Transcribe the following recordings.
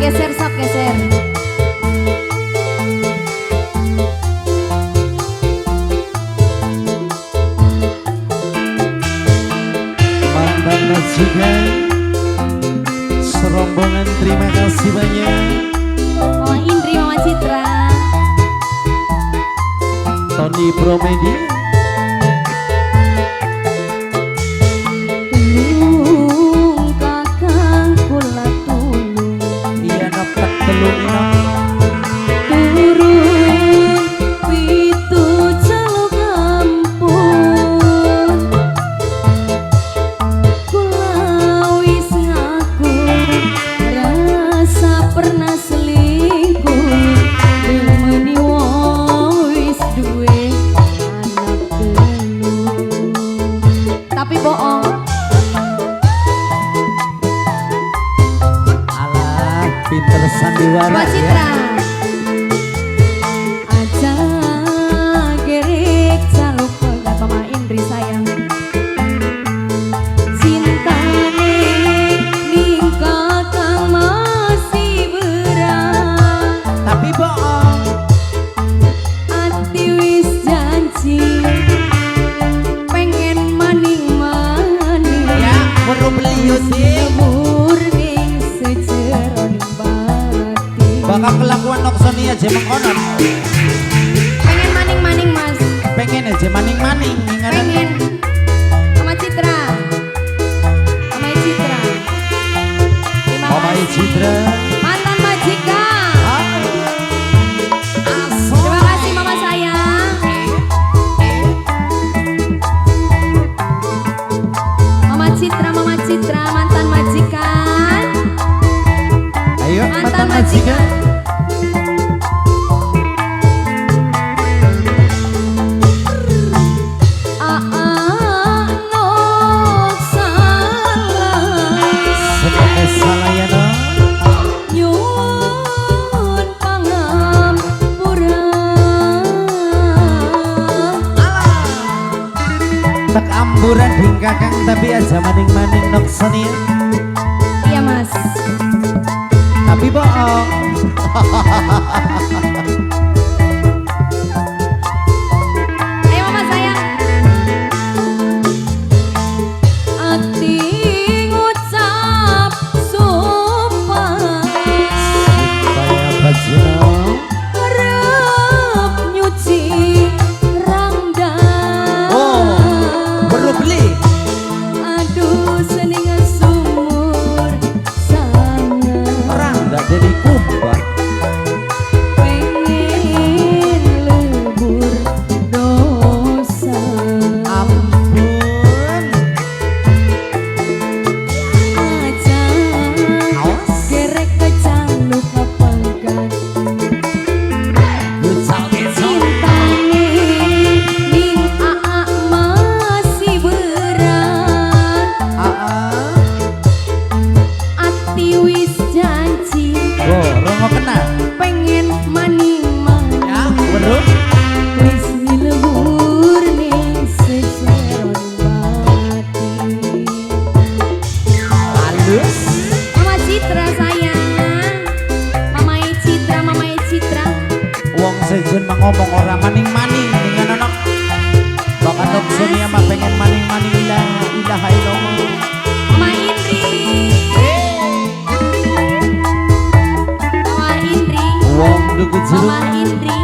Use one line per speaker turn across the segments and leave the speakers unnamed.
geser sok geser.
Mantan majikan serombongan terima kasih banyak.
Mama Indri, Mama Citra,
Tony Promedi.
tulung kakang kula tulung,
Iya naftak telung ina.
turun pitu calo kampung, kula wis ngaku rasa pernah selingkuh, demeni wong wis duwe anak telu, tapi bohong.
Alah pinter sandiwara
Mbak
ya.
Citra, aja gerik jaluk pegat Mama Indri sayang. Cintane ning kakang masih berat,
Tapi bohong.
ati wis janji pengen maning-maning.
Ya baru beli sih.
Lebur ning sejeroning batin.
Bakal kelakuan Noksonia aja mengkonon.
Pengen maning-maning mas,
Pengen aja maning-maning.
pengen. Mama Citra, Mama Citra, terima
Mama
kasih.
Citra.
Mantan majikan,
Aso.
terima kasih mama sayang. Mama Citra, mantan majikan,
Ayo
mantan majikan. Nok salah.
Sebagai salah ya no.
Nyuwun pangampura.
Tak amburan ding kakang tapi aja maning-maning Noksonia.
Iya mas.
Tapi bohong.
Ayo mama sayang. Ati ngucap sumpah,
Supaya bajino.
harap nyuci rangdan.
Oh, perlu beli.
Aduh seningan sumur sangat.
Orang nggak jadi kumpah.
Pengen lebur dosa.
Ampun.
Aja
Awas.
gerek kejaluk pegat.
Gecal-gecal.
Cintane ning aa masih berat. Ati wis janji
Oh, rongo kena.
pengen maning-maning.
Ya, bro.
Wis dilebur ning sejeron batin.
Halus.
Mama Citra sayang, Mama Citra, Mama Citra.
Wong sejen mah ngomong orang maning-maning dengan anak. Bahkan Noksonia mah pengen maning-maning ilaha illallah.
Mama Indri, Mama Indri,
Wong duku jeruk.
Mama Indri.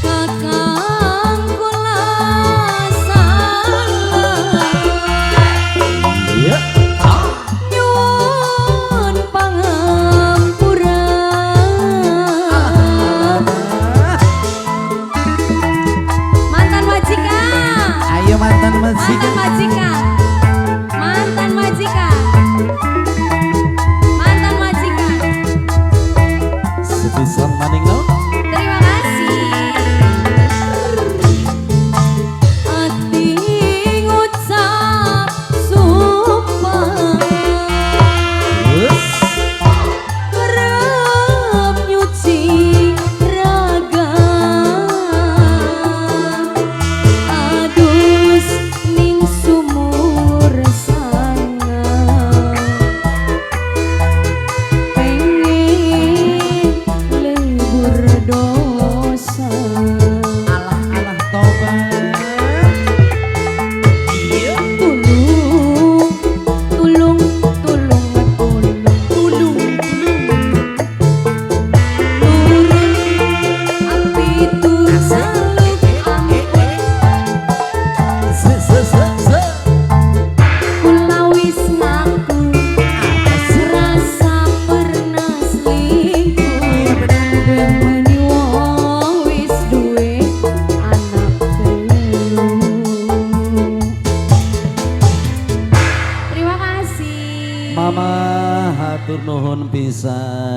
Kakang kula
mama hatur nuhun pisan.